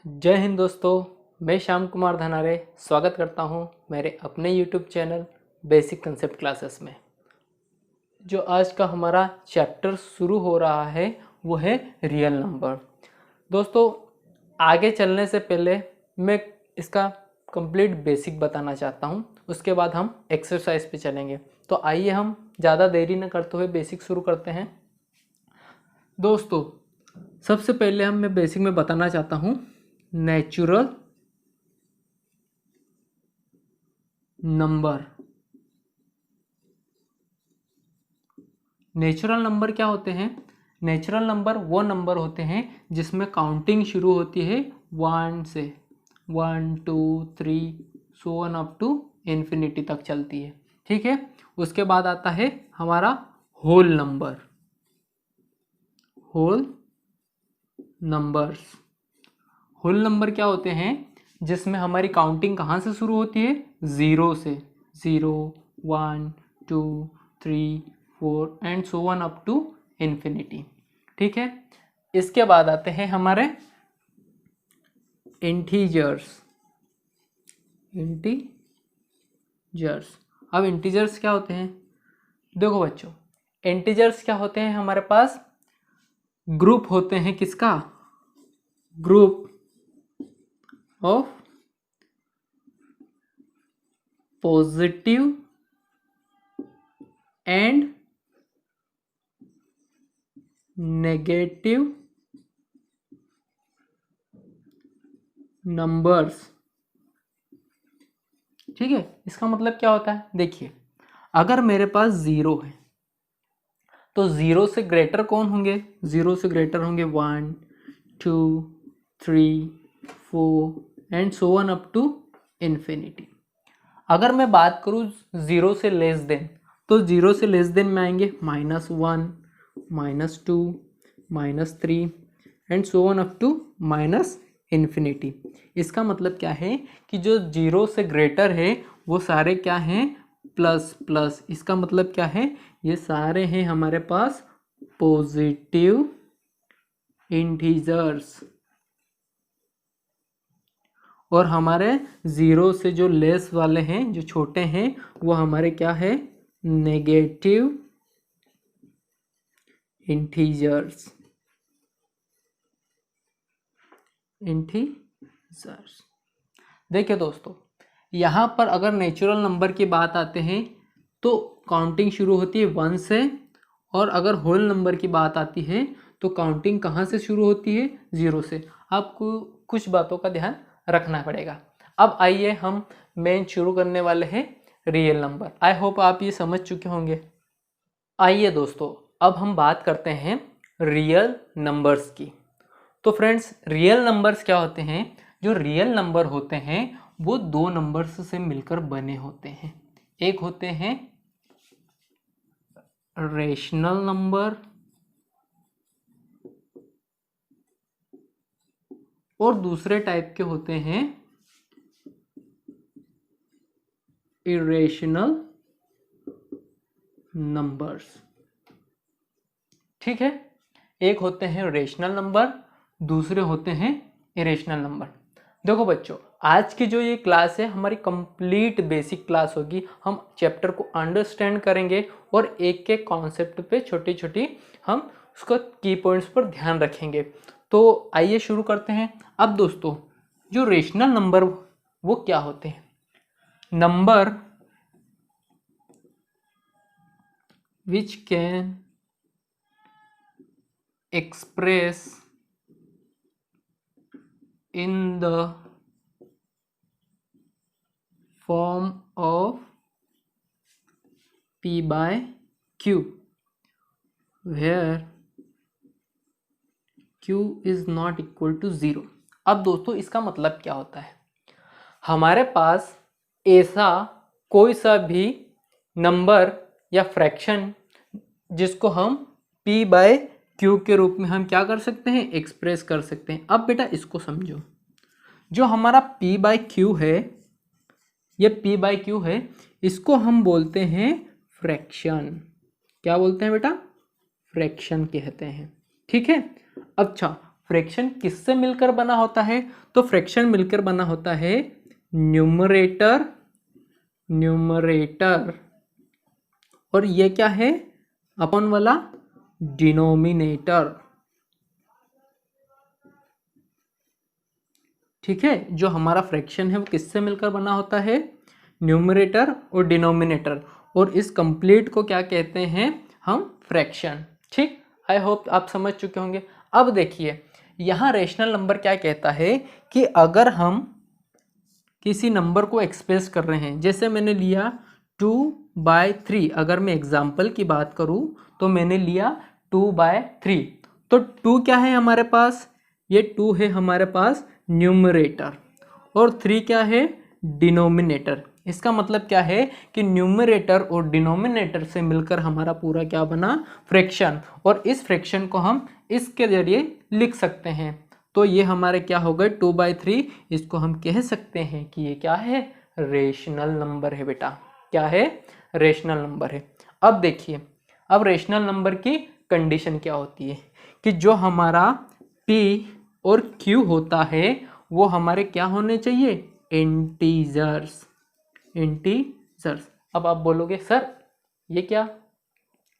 जय हिंद दोस्तों, मैं श्याम कुमार धनारे स्वागत करता हूं मेरे अपने YouTube channel basic concept classes में। जो आज का हमारा चैप्टर शुरू हो रहा है वो है रियल नंबर। दोस्तों, आगे चलने से पहले मैं इसका कंप्लीट बेसिक बताना चाहता हूं, उसके बाद हम एक्सरसाइज पे चलेंगे। तो आइए हम ज़्यादा देरी न करते हुए बेसिक शुरू करते हैं। दोस्तों, सबसे पहले मैं बेसिक में बताना चाहता हूं नेचुरल नंबर। नेचुरल नंबर क्या होते हैं? नेचुरल नंबर वो नंबर होते हैं जिसमें काउंटिंग शुरू होती है 1 से, 1 2 3 so on up to infinity तक चलती है। ठीक है, उसके बाद आता है हमारा whole number. Whole numbers, whole number क्या होते हैं? जिसमें हमारी काउंटिंग कहाँ से शुरू होती है? 0 से, 0 1 2 3 4 and so on up to infinity. ठीक है, इसके बाद आते हैं हमारे इंटीजर्स। इंटीजर्स, अब इंटीजर्स क्या होते हैं? देखो बच्चों, इंटीजर्स क्या होते हैं? हमारे पास ग्रुप होते हैं। किसका? Group of positive and negative numbers. ठीक है, इसका मतलब क्या होता है? देखिए, अगर मेरे पास 0 है तो 0 से ग्रेटर कौन होंगे? 0 से ग्रेटर होंगे 1 2 3 4 and so on up to infinity. अगर मैं बात करूं 0 से लेस देन, तो 0 से लेस देन में आएंगे -1 -2 -3 and so on up to infinity. इसका मतलब क्या है कि जो 0 से ग्रेटर है वो सारे क्या हैं? Plus plus. इसका मतलब क्या है? ये सारे हैं हमारे पास पॉजिटिव इंटीजर्स, और हमारे 0 से जो लेस वाले हैं, जो छोटे हैं, वो हमारे क्या है? Negative integers. देखिए दोस्तों, यहाँ पर अगर नेचुरल नंबर की बात आते हैं तो काउंटिंग शुरू होती है 1 से, और अगर होल नंबर की बात आती है तो काउंटिंग कहाँ से शुरू होती है? 0 से। आपको कुछ बातों का ध्यान रखना पड़ेगा। अब आइए हम मेन शुरू करने वाले हैं रियल नंबर। आई होप आप ये समझ चुके होंगे। आइए दोस्तों, अब हम बात करते हैं रियल नंबर्स की। तो फ्रेंड्स, रियल नंबर्स क्या होते हैं? जो रियल नंबर होते हैं वो 2 नंबर्स से मिलकर बने होते हैं। एक होते हैं रेशनल नंबर और दूसरे टाइप के होते हैं इरेशनल नंबर्स। ठीक है, एक होते हैं रेशनल नंबर, दूसरे होते हैं इरेशनल नंबर। देखो बच्चों, आज की जो ये क्लास है हमारी कंप्लीट बेसिक क्लास होगी। हम चैप्टर को अंडरस्टैंड करेंगे और एक एक कॉन्सेप्ट पे छोटी छोटी हम उसका की पॉइंट्स पर ध्यान रखेंगे। तो आइए शुरू करते हैं। अब दोस्तों, जो रेशनल नंबर वो क्या होते हैं? Number which can express in the form of p by q where q is not equal to 0। अब दोस्तों, इसका मतलब क्या होता है? हमारे पास ऐसा कोई सा भी नंबर या फ्रैक्शन जिसको हम p बाय q के रूप में हम क्या कर सकते हैं? एक्सप्रेस कर सकते हैं। अब बेटा इसको समझो, जो हमारा p बाय q है, ये p बाय q है, इसको हम बोलते हैं फ्रैक्शन। क्या बोलते हैं बेटा? फ्रैक्शन कहते हैं। ठीक है, अच्छा, फ्रैक्शन किससे मिलकर बना होता है? तो फ्रैक्शन मिलकर बना होता है न्यूमरेटर और ये क्या है अपन वाला डिनोमिनेटर। ठीक है, जो हमारा फ्रैक्शन है वो किससे मिलकर बना होता है? न्यूमरेटर और डिनोमिनेटर, और इस कंप्लीट को क्या कहते हैं हम? फ्रैक्शन। ठीक, आई होप आप समझ चुके होंगे। अब देखिए यहाँ रेशनल नंबर क्या कहता है कि अगर हम किसी नंबर को एक्सप्रेस कर रहे हैं, जैसे मैंने लिया 2/3, अगर मैं एग्जाम्पल की बात करूं तो मैंने लिया 2/3, तो 2 क्या है हमारे पास? ये 2 है हमारे पास न्यूमरेटर, और 3 क्या है? डिनोमिनेटर। इसका मतलब क्या है कि न्यूमरेटर और डिनोमिनेटर से मिलकर हमारा पूरा क्या बना? फ्रैक्शन। और इस फ्रैक्शन को हम इसके जरिए लिख सकते हैं। तो ये हमारे क्या हो गए? 2/3। इसको हम कह सकते हैं कि ये क्या है? रेशनल नंबर है बेटा। क्या है? रेशनल नंबर है। अब देखिए, अब रेशनल नंबर की कंडीशन क्या होती है कि जो हमारा P और Q होता है वो हमारे क्या होने चाहिए? इंटीजर्स। अब आप बोलोगे सर ये क्या,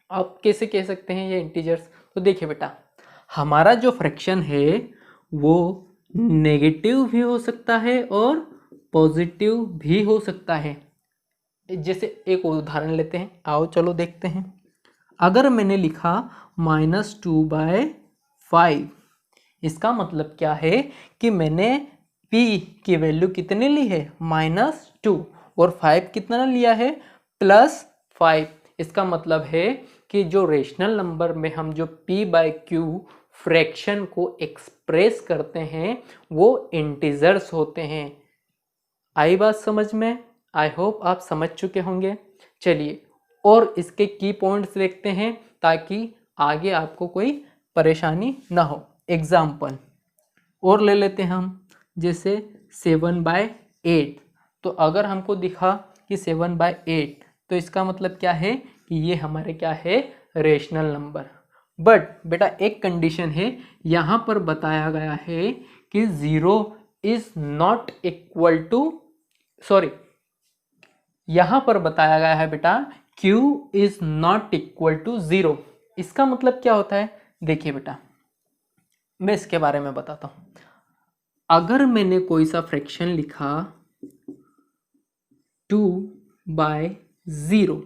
आप कैसे कह सकते हैं ये इंटीजर्स? तो देखिए बेटा, हमारा जो फ्रैक्शन है वो नेगेटिव भी हो सकता है और पॉजिटिव भी हो सकता है। जैसे एक उदाहरण लेते हैं, आओ चलो देखते हैं। अगर मैंने लिखा -2/5, इसका मतलब क्या है कि मैंने P की वैल्यू कितनी ली है? -2, और 5 कितना लिया है? +5। इसका मतलब है कि जो रेशनल नंबर में हम जो P/Q फ्रैक्शन को एक्सप्रेस करते हैं वो इंटीजर्स होते हैं। आई बात समझ में? आई होप आप समझ चुके होंगे। चलिए और इसके की पॉइंट्स देखते हैं ताकि आगे आपको कोई परेशानी ना हो। एग्जाम्पल और ले लेते हैं हम, जैसे 7/8। तो अगर हमको दिखा कि 7/8, तो इसका मतलब क्या है कि ये हमारे क्या है? Rational number. बट बेटा एक कंडीशन है, यहाँ पर बताया गया है कि 0 is not equal to, sorry, यहां पर बताया गया है बेटा Q is not equal to 0। इसका मतलब क्या होता है? देखिए बेटा मैं इसके बारे में बताता हूं। अगर मैंने कोई सा फ्रैक्शन लिखा 2/0,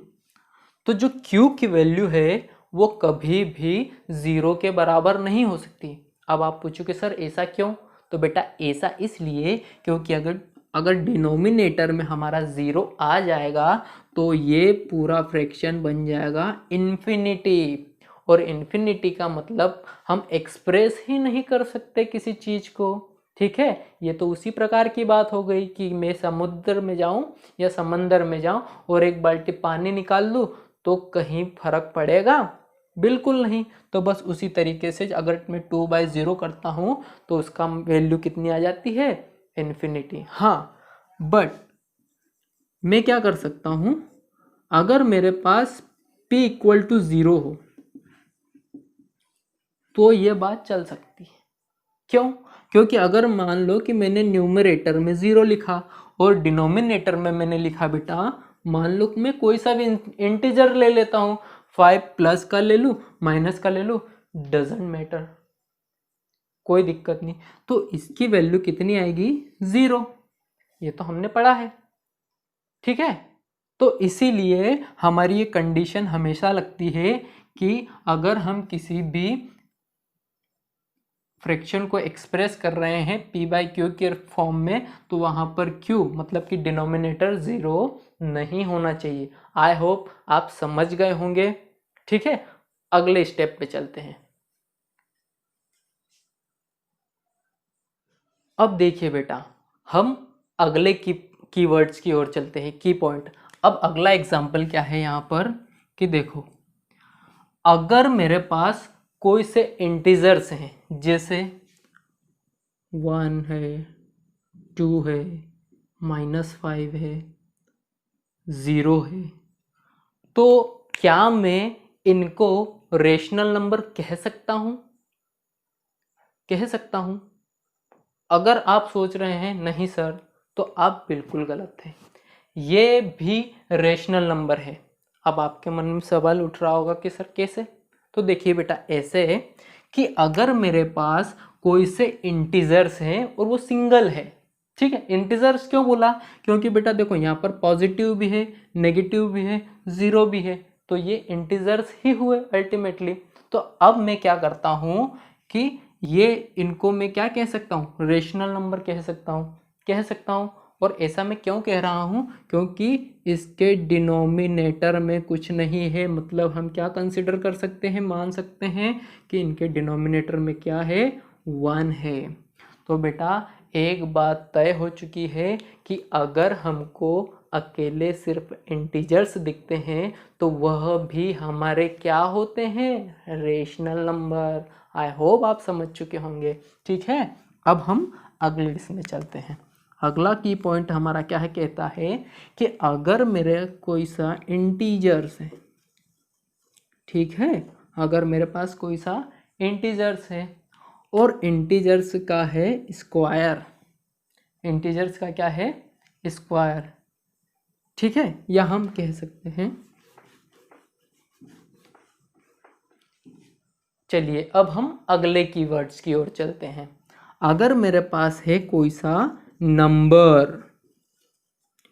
तो जो Q की वैल्यू है वो कभी भी 0 के बराबर नहीं हो सकती। अब आप पूछोगे सर ऐसा क्यों? तो बेटा ऐसा इसलिए क्योंकि अगर डिनोमिनेटर में हमारा 0 आ जाएगा तो ये पूरा फ्रैक्शन बन जाएगा इन्फिनिटी, और इन्फिनिटी का मतलब हम एक्सप्रेस ही नहीं कर सकते किसी चीज को। ठीक है, ये तो उसी प्रकार की बात हो गई कि मैं समुद्र में जाऊं या समंदर में जाऊं और एक बाल्टी पानी निकाल लूं तो कहीं फर्क पड़ेगा? बिल्कुल नहीं। तो बस उसी तरीके से अगर मैं 2/0 करता हूं तो उसका वैल्यू कितनी आ जाती है? इन्फिनिटी। हाँ, बट मैं क्या कर सकता हूं, अगर मेरे पास P = 0 हो तो ये बात चल सकती है। क्यों? क्योंकि अगर मान लो कि मैंने न्यूमरेटर में 0 लिखा और डिनोमिनेटर में मैंने लिखा बेटा, मान लो कि मैं कोई सा भी इंटीजर ले लेता हूं, 5 प्लस का ले लूं, माइनस का ले लूं, डजेंट मैटर, कोई दिक्कत नहीं। तो इसकी वैल्यू कितनी आएगी? 0। ये तो हमने पढ़ा है। ठीक है, तो इसीलिए हमारी ये कंडीशन हमेशा लगती है कि अगर हम किसी भी फ्रैक्शन को एक्सप्रेस कर रहे हैं P/Q के फॉर्म में, तो वहां पर Q मतलब कि डिनोमिनेटर 0 नहीं होना चाहिए। आई होप आप समझ गए होंगे। ठीक है, अगले स्टेप पे चलते हैं। अब देखिए बेटा, हम अगले कीवर्ड्स की ओर चलते हैं, की पॉइंट। अब अगला एग्जाम्पल क्या है यहाँ पर कि देखो, अगर मेरे पास कोई से इंटीजर्स हैं, जैसे 1 है, 2 है, -5 है, 0 है, तो क्या मैं इनको रेशनल नंबर कह सकता हूं? कह सकता हूँ। अगर आप सोच रहे हैं नहीं सर, तो आप बिल्कुल गलत हैं। ये भी रेशनल नंबर है। अब आपके मन में सवाल उठ रहा होगा कि सर कैसे? तो देखिए बेटा, ऐसे है कि अगर मेरे पास कोई से इंटीजर्स हैं और वो सिंगल है, ठीक है। इंटीजर्स क्यों बोला? क्योंकि बेटा देखो यहाँ पर पॉजिटिव भी है, नेगेटिव भी है, जीरो भी है, तो ये इंटीजर्स ही हुए अल्टीमेटली। तो अब मैं क्या करता हूँ कि ये इनको मैं क्या कह सकता हूँ? रेशनल नंबर कह सकता हूँ। और ऐसा मैं क्यों कह रहा हूँ? क्योंकि इसके डिनोमिनेटर में कुछ नहीं है, मतलब हम क्या कंसिडर कर सकते हैं, मान सकते हैं कि इनके डिनोमिनेटर में क्या है? 1 है। तो बेटा एक बात तय हो चुकी है कि अगर हमको अकेले सिर्फ इंटीजर्स दिखते हैं तो वह भी हमारे क्या होते हैं? Rational number. आई होप आप समझ चुके होंगे, ठीक है। अब हम अगले इसमें चलते हैं। अगला की पॉइंट हमारा क्या है? कहता है कि अगर मेरे कोई सा इंटीजर्स है, ठीक है, अगर मेरे पास कोई सा इंटीजर्स है और इंटीजर्स का है स्क्वायर, इंटीजर्स का क्या है? स्क्वायर, ठीक है। या हम कह सकते हैं, चलिए अब हम अगले कीवर्ड्स की ओर चलते हैं। अगर मेरे पास है कोई सा नंबर,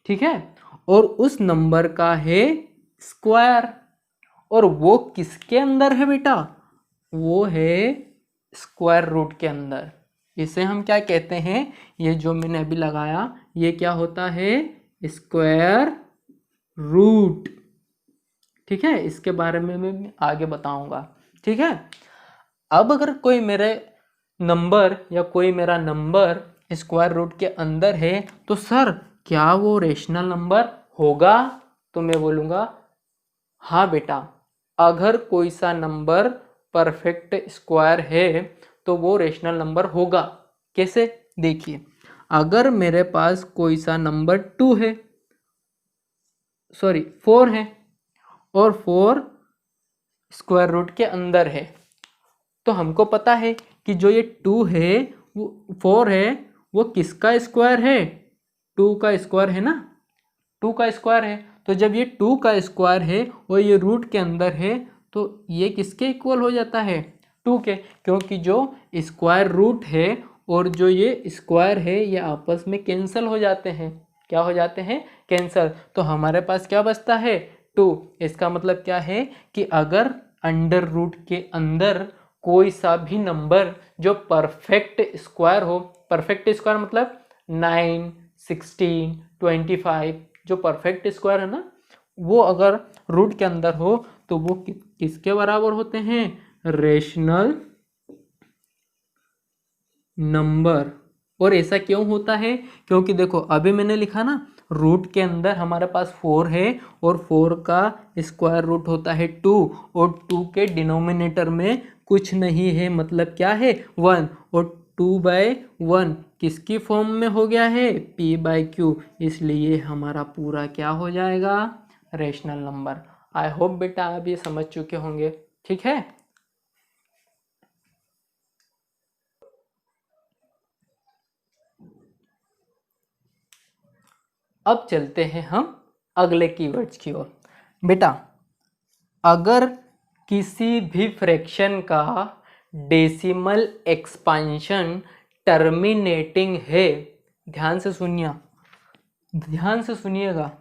ठीक है, और उस नंबर का है स्क्वायर, और वो किसके अंदर है बेटा? वो है स्क्वायर रूट के अंदर। इसे हम क्या कहते हैं? ये जो मैंने अभी लगाया, ये क्या होता है? स्क्वायर रूट, ठीक है। इसके बारे में मैं आगे बताऊंगा, ठीक है। अब अगर कोई मेरे नंबर या कोई मेरा नंबर स्क्वायर रूट के अंदर है तो सर क्या वो रेशनल नंबर होगा? तो मैं बोलूँगा हाँ बेटा, अगर कोई सा नंबर परफेक्ट स्क्वायर है तो वो रेशनल नंबर होगा। कैसे? देखिए, अगर मेरे पास कोई सा नंबर 2 है, सॉरी 4 है, और 4 स्क्वायर रूट के अंदर है, तो हमको पता है कि जो ये 2 है, वो 4 है, वो किसका स्क्वायर है? 2 का स्क्वायर है ना, 2 का स्क्वायर है। तो जब ये 2 का स्क्वायर है और ये रूट के अंदर है, तो ये किसके इक्वल हो जाता है? 2 के, क्योंकि जो स्क्वायर रूट है और जो ये स्क्वायर है ये आपस में कैंसिल हो जाते हैं। क्या हो जाते हैं? कैंसिल। तो हमारे पास क्या बचता है? 2। इसका मतलब क्या है कि अगर अंडर रूट के अंदर कोई सा भी नंबर जो परफेक्ट स्क्वायर हो, परफेक्ट स्क्वायर मतलब 9, 16, 25, जो परफेक्ट स्क्वायर है ना, वो अगर रूट के अंदर हो तो वो किसके बराबर होते हैं? Rational number. और ऐसा क्यों होता है? क्योंकि देखो अभी मैंने लिखा ना, रूट के अंदर हमारे पास 4 है और 4 का स्क्वायर रूट होता है 2, और 2 के डिनोमिनेटर में कुछ नहीं है, मतलब क्या है? 1, और 2/1 किसकी फॉर्म में हो गया है? p/q, इसलिए हमारा पूरा क्या हो जाएगा? Rational number. आई होप बेटा आप ये समझ चुके होंगे, ठीक है। अब चलते हैं हम अगले कीवर्ड्स की ओर। बेटा अगर किसी भी फ्रैक्शन का डेसिमल एक्सपांशन टर्मिनेटिंग है, ध्यान से सुनिए, ध्यान से सुनिएगा,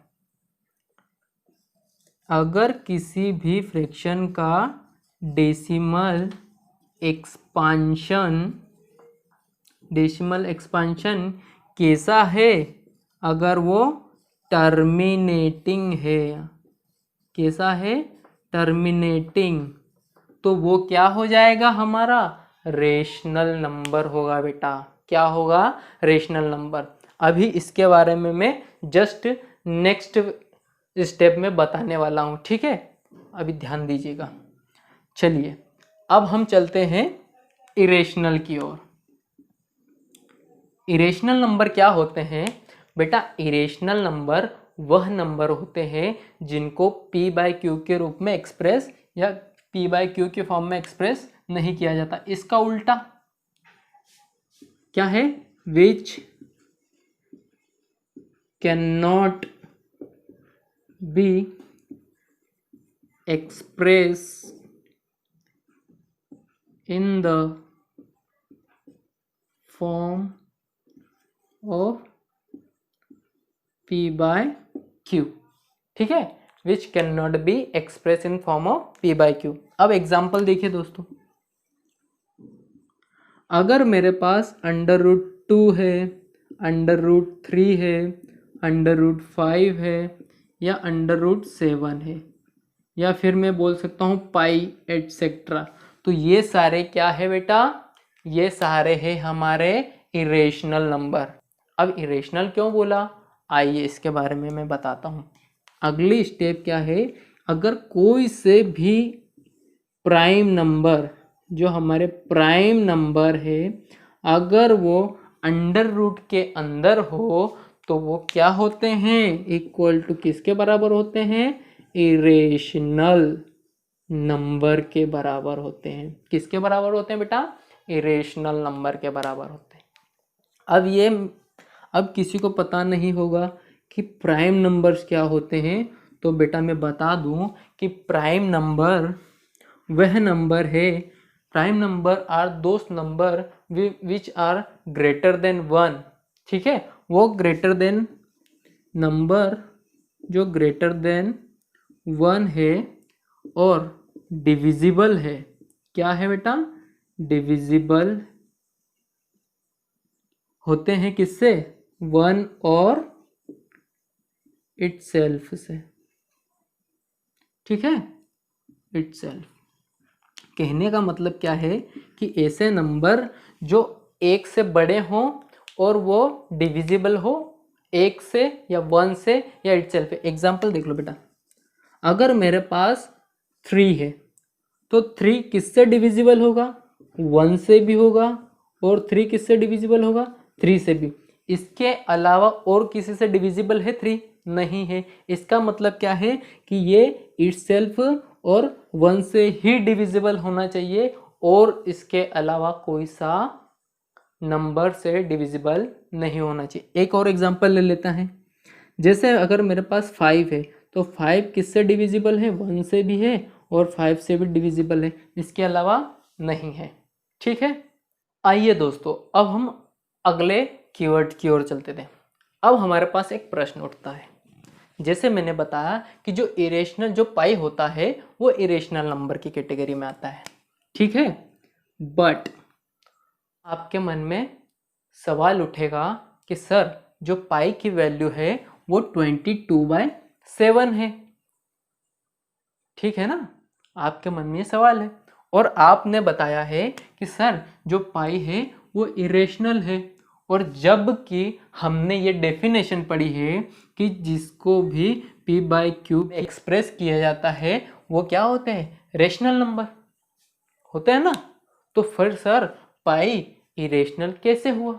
अगर किसी भी फ्रैक्शन का डेसिमल एक्सपांशन कैसा है? अगर वो टर्मिनेटिंग है, कैसा है? टर्मिनेटिंग, तो वो क्या हो जाएगा? हमारा रेशनल नंबर होगा बेटा। क्या होगा? Rational number. अभी इसके बारे में मैं जस्ट नेक्स्ट स्टेप में बताने वाला हूँ, ठीक है। अभी ध्यान दीजिएगा। चलिए अब हम चलते हैं इरेशनल की ओर। इरेशनल नंबर क्या होते हैं बेटा? इरेशनल नंबर वह नंबर होते हैं जिनको p/q के रूप में एक्सप्रेस या p/q के फॉर्म में एक्सप्रेस नहीं किया जाता। इसका उल्टा, क्या है, which can not be express in the form of P by Q। ठीक है, which can not be express in form of P by Q। अब एग्जाम्पल देखिए दोस्तों, अगर मेरे पास √2 है, √3 है, √5 है या √7 है, या फिर मैं बोल सकता हूँ पाई एटसेट्रा, तो ये सारे क्या है बेटा, ये सारे हैं हमारे इरेशनल नंबर। अब इरेशनल क्यों बोला, आइए इसके बारे में मैं बताता हूँ। अगली स्टेप क्या है, अगर कोई से भी प्राइम नंबर, जो हमारे प्राइम नंबर है, अगर वो अंडर रूट के अंदर हो तो वो क्या होते हैं, इक्वल टू किसके बराबर होते हैं, इरेशनल नंबर के बराबर होते हैं। किसके बराबर होते हैं बेटा, इरेशनल नंबर के बराबर होते हैं। अब किसी को पता नहीं होगा कि प्राइम नंबर्स क्या होते हैं, तो बेटा मैं बता दूं कि प्राइम नंबर वह नंबर है, प्राइम नंबर आर दोस्त number which are greater than 1। ठीक है, वो ग्रेटर देन नंबर जो ग्रेटर देन 1 है और डिविजिबल है। क्या है बेटा, डिविजिबल होते हैं किससे, 1 और इटसेल्फ से। ठीक है, इटसेल्फ कहने का मतलब क्या है कि ऐसे नंबर जो 1 से बड़े हों और वो डिविजिबल हो 1 से या 1 से या इटसेल्फ। एग्जाम्पल देख लो बेटा, अगर मेरे पास 3 है तो 3 किससे डिविजिबल होगा, 1 से भी होगा, और 3 किससे डिविजिबल होगा, 3 से भी। इसके अलावा और किसी से डिविजिबल है 3, नहीं है। इसका मतलब क्या है कि ये इटसेल्फ और 1 से ही डिविजिबल होना चाहिए और इसके अलावा कोई सा नंबर से डिविजिबल नहीं होना चाहिए। एक और एग्जांपल ले लेता है, जैसे अगर मेरे पास 5 है तो 5 किससे डिविजिबल है, 1 से भी है और 5 से भी डिविजिबल है, इसके अलावा नहीं है। ठीक है, आइए दोस्तों अब हम अगले कीवर्ड की ओर चलते थे। अब हमारे पास एक प्रश्न उठता है, जैसे मैंने बताया कि जो इरेशनल जो पाई होता है वो इरेशनल नंबर की कैटेगरी में आता है। ठीक है, बट आपके मन में सवाल उठेगा कि सर जो पाई की वैल्यू है वो 22/7 है। ठीक है ना, आपके मन में ये सवाल है और आपने बताया है कि सर जो पाई है वो इरेशनल है, और जबकि हमने ये डेफिनेशन पढ़ी है कि जिसको भी P/Q एक्सप्रेस किया जाता है वो क्या होते हैं, रेशनल नंबर होते हैं ना। तो फिर सर पाई इरेशनल कैसे हुआ,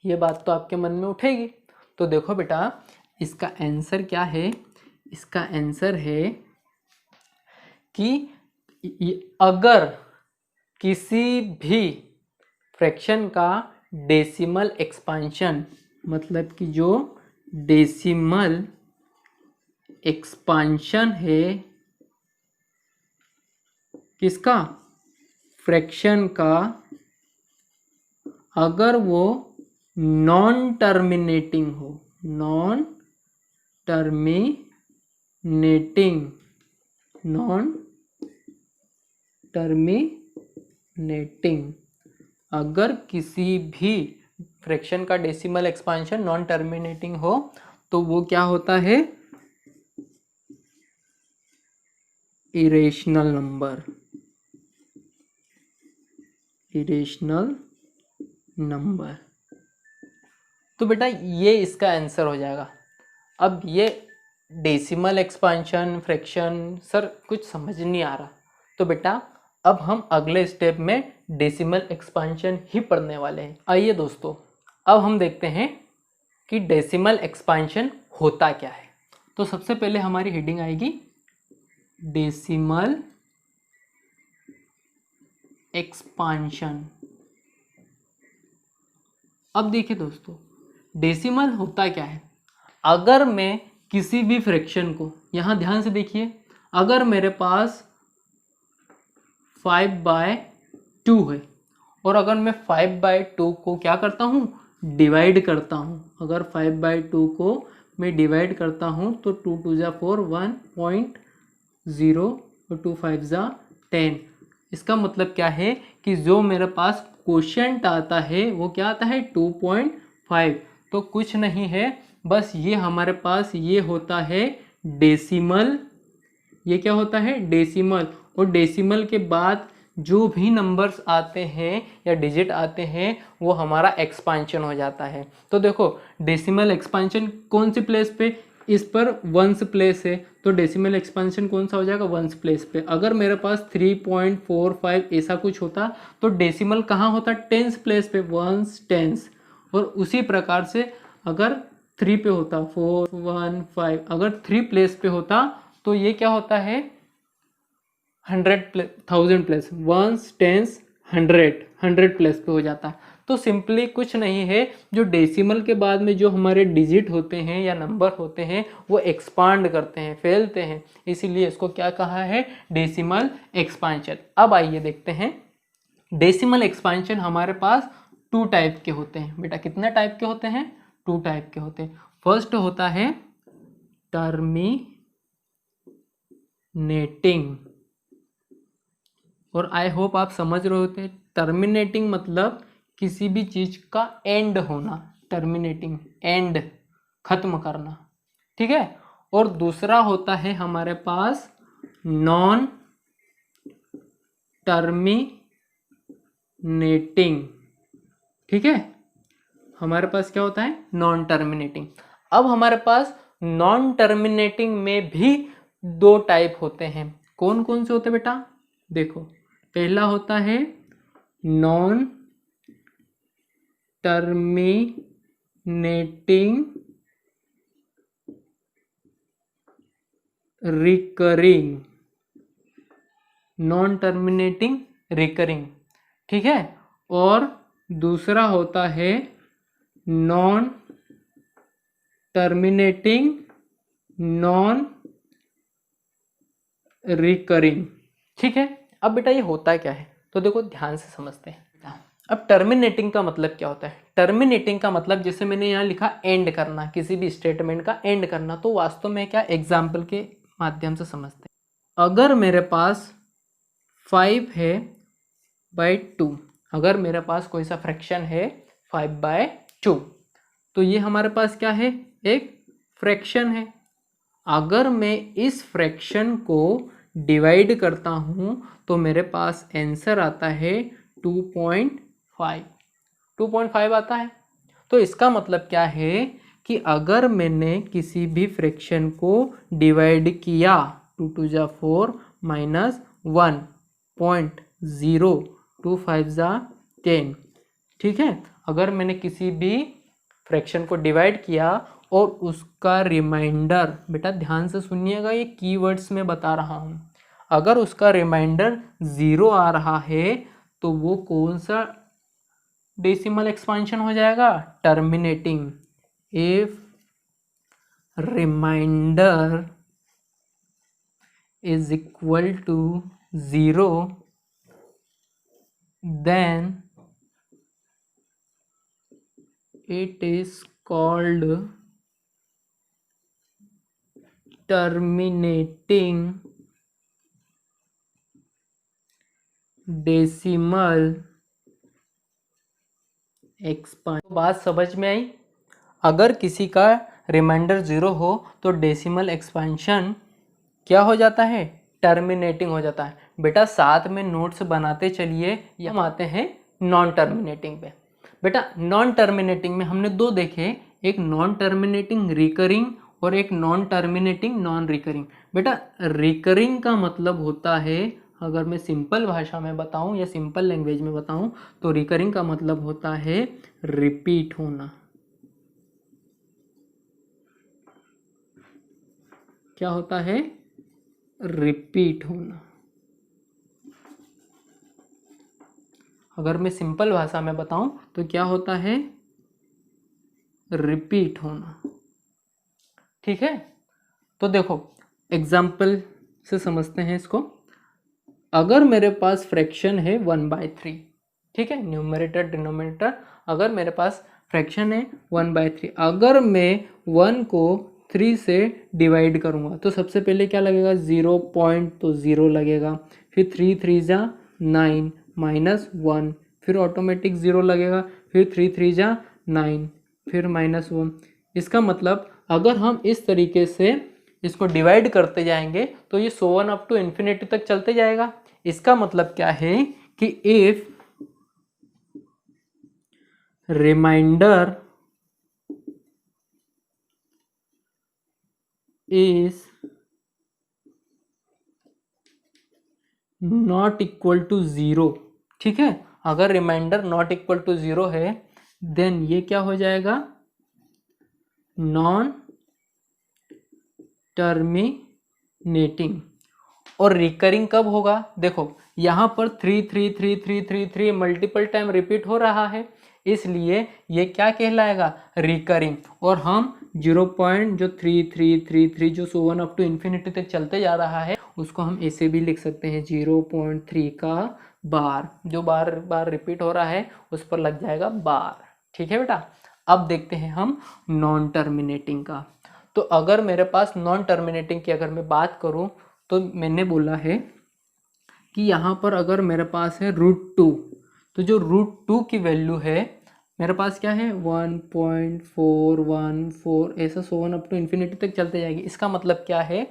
ये बात तो आपके मन में उठेगी। तो देखो बेटा, इसका आंसर क्या है, इसका आंसर है कि अगर किसी भी फ्रैक्शन का डेसिमल एक्सपांशन, मतलब कि जो डेसिमल एक्सपांशन है किसका, फ्रैक्शन का, अगर वो नॉन टर्मिनेटिंग हो, नॉन टर्मिनेटिंग, अगर किसी भी फ्रैक्शन का डेसिमल एक्सपांशन नॉन टर्मिनेटिंग हो तो वो क्या होता है, इरेशनल नंबर, इरेशनल नंबर। तो बेटा ये इसका आंसर हो जाएगा। अब ये डेसिमल एक्सपांशन फ्रैक्शन सर कुछ समझ नहीं आ रहा, तो बेटा अब हम अगले स्टेप में डेसिमल एक्सपांशन ही पढ़ने वाले हैं। आइए दोस्तों अब हम देखते हैं कि डेसिमल एक्सपांशन होता क्या है। तो सबसे पहले हमारी हेडिंग आएगी डेसिमल एक्सपांशन। अब देखिए दोस्तों, डेसिमल होता क्या है। अगर मैं किसी भी फ्रैक्शन को, यहाँ ध्यान से देखिए, अगर मेरे पास 5/2 है और अगर मैं 5/2 को क्या करता हूँ, डिवाइड करता हूँ, अगर 5/2 को मैं डिवाइड करता हूँ तो 2 2 जा 4, 1.0 और 2 5 जा 10। इसका मतलब क्या है कि जो मेरे पास क्वोशिएंट आता है वो क्या आता है, 2.5। तो कुछ नहीं है, बस ये हमारे पास ये होता है डेसिमल। ये क्या होता है, डेसिमल। और डेसिमल के बाद जो भी नंबर्स आते हैं या डिजिट आते हैं वो हमारा एक्सपांशन हो जाता है। तो देखो डेसिमल एक्सपांशन कौन सी प्लेस पे, इस पर वंस प्लेस है, तो डेसिमल एक्सपांशन कौन सा हो जाएगा, वंस प्लेस पे। अगर मेरे पास 3.45 ऐसा कुछ होता तो डेसिमल कहाँ होता, टेंस प्लेस पे, वंस टेंस। और उसी प्रकार से अगर 3 पे होता, 4 1 5, अगर 3 प्लेस पे होता तो ये क्या होता है, 1000 प्लस, वंस टेंस 100 प्लस पे हो जाता है। तो सिंपली कुछ नहीं है, जो डेसिमल के बाद में जो हमारे डिजिट होते हैं या नंबर होते हैं वो एक्सपांड करते हैं, फैलते हैं, इसीलिए इसको क्या कहा है, डेसिमल एक्सपांशन। अब आइए देखते हैं, डेसिमल एक्सपांशन हमारे पास 2 टाइप के होते हैं। बेटा कितने टाइप के होते हैं, 2 टाइप के होते हैं। फर्स्ट होता है टर्मिनेटिंग, और आई होप आप समझ रहे होते। टर्मिनेटिंग मतलब किसी भी चीज का एंड होना, टर्मिनेटिंग, एंड, खत्म करना, ठीक है। और दूसरा होता है हमारे पास नॉन टर्मिनेटिंग, ठीक है। हमारे पास क्या होता है, नॉन टर्मिनेटिंग। अब हमारे पास नॉन टर्मिनेटिंग में भी 2 टाइप होते हैं। कौन कौन से होते हैं बेटा, देखो, पहला होता है non terminating recurring, non terminating recurring, ठीक है। और दूसरा होता है नॉन टर्मिनेटिंग नॉन रिकरिंग, ठीक है। अब बेटा ये होता क्या है, तो देखो ध्यान से समझते हैं। अब टर्मिनेटिंग का मतलब क्या होता है, टर्मिनेटिंग का मतलब जैसे मैंने यहाँ लिखा एंड करना, किसी भी स्टेटमेंट का एंड करना, तो वास्तव में क्या, एग्जाम्पल के माध्यम से समझते हैं। अगर मेरे पास 5/2, अगर मेरे पास कोई सा फ्रैक्शन है 5/2, तो ये हमारे पास क्या है, एक फ्रैक्शन है। अगर मैं इस फ्रैक्शन को डिवाइड करता हूँ तो मेरे पास आंसर आता है 2.5 आता है। तो इसका मतलब क्या है कि अगर मैंने किसी भी फ्रैक्शन को डिवाइड किया, 2 2 जा 4 माइनस 1.0 2 5 जा 10, ठीक है। अगर मैंने किसी भी फ्रैक्शन को डिवाइड किया और उसका रिमाइंडर, बेटा ध्यान से सुनिएगा, ये कीवर्ड्स में बता रहा हूँ, अगर उसका रिमाइंडर 0 आ रहा है तो वो कौन सा डेसिमल एक्सपांशन हो जाएगा, terminating. If reminder is equal to 0 then it is called terminating decimal expansion. बात समझ में आई। अगर किसी का रिमाइंडर 0 हो तो डेसिमल एक्सपांशन क्या हो जाता है, टर्मिनेटिंग हो जाता है। बेटा साथ में नोट्स बनाते चलिए, हम आते हैं नॉन टर्मिनेटिंग पे। बेटा नॉन टर्मिनेटिंग में हमने 2 देखे, एक नॉन टर्मिनेटिंग रिकरिंग और एक नॉन टर्मिनेटिंग नॉन रिकरिंग। बेटा रिकरिंग का मतलब होता है, अगर मैं सिंपल भाषा में बताऊं या सिंपल लैंग्वेज में बताऊं तो रिकरिंग का मतलब होता है रिपीट होना। क्या होता है, रिपीट होना। अगर मैं सिंपल भाषा में बताऊं तो क्या होता है, रिपीट होना। ठीक है, तो देखो एग्जाम्पल से समझते हैं इसको। अगर मेरे पास फ्रैक्शन है 1/3, ठीक है, न्यूमरेटर डिनोमिनेटर, अगर मेरे पास फ्रैक्शन है 1/3, अगर मैं 1 को 3 से डिवाइड करूँगा तो सबसे पहले क्या लगेगा, 0 पॉइंट, तो 0 लगेगा, फिर 3 3 जा 9 -1, फिर ऑटोमेटिक 0 लगेगा, फिर 3 3 जा 9, फिर -1। इसका मतलब अगर हम इस तरीके से इसको डिवाइड करते जाएंगे तो ये so on up to infinity तक चलते जाएगा। इसका मतलब क्या है कि if reminder is not equal to 0, ठीक है, अगर रिमाइंडर नॉट इक्वल टू 0 है देन ये क्या हो जाएगा, नॉन टर्मिनेटिंग। और रिकरिंग कब होगा, देखो यहाँ पर 3 3 3 3 3 3 मल्टीपल टाइम रिपीट हो रहा है, इसलिए ये क्या कहलाएगा, रिकरिंग। और हम 0.3333 जो so on up to infinity तक चलते जा रहा है उसको हम ऐसे भी लिख सकते हैं 0.3 का बार, जो बार बार रिपीट हो रहा है उस पर लग जाएगा बार। ठीक है बेटा, अब देखते हैं हम नॉन टर्मिनेटिंग का। तो अगर मेरे पास नॉन टर्मिनेटिंग की अगर मैं बात करूं तो मैंने बोला है कि यहाँ पर अगर मेरे पास है √2, तो जो √2 की वैल्यू है मेरे पास क्या है 1.414, ऐसा so on up to infinity तक चलते जाएगी। इसका मतलब क्या है,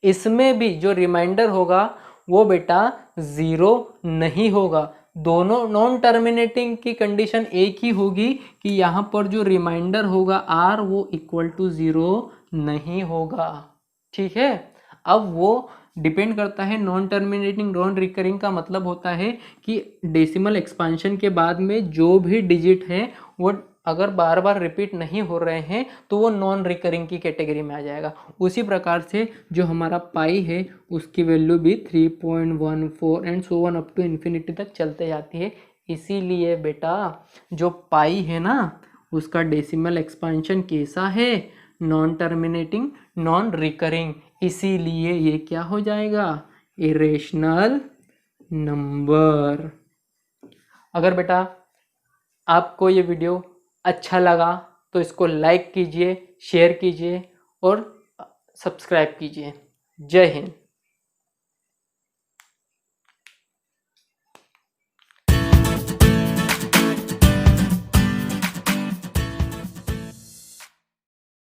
इसमें भी जो रिमाइंडर होगा वो बेटा 0 नहीं होगा। दोनों नॉन टर्मिनेटिंग की कंडीशन एक ही होगी कि यहाँ पर जो रिमाइंडर होगा r वो इक्वल टू 0 नहीं होगा। ठीक है, अब वो डिपेंड करता है, नॉन टर्मिनेटिंग नॉन रिकरिंग का मतलब होता है कि डेसिमल एक्सपांशन के बाद में जो भी डिजिट है वो अगर बार बार रिपीट नहीं हो रहे हैं तो वो नॉन रिकरिंग की कैटेगरी में आ जाएगा। उसी प्रकार से जो हमारा पाई है उसकी वैल्यू भी 3.14 and so on up to infinity तक चलते जाती है। इसीलिए बेटा जो पाई है ना उसका डेसिमल एक्सपांशन कैसा है, नॉन टर्मिनेटिंग नॉन रिकरिंग, इसीलिए ये क्या हो जाएगा, इरेशनल नंबर। अगर बेटा आपको ये वीडियो अच्छा लगा तो इसको लाइक कीजिए, शेयर कीजिए और सब्सक्राइब कीजिए। जय हिंद।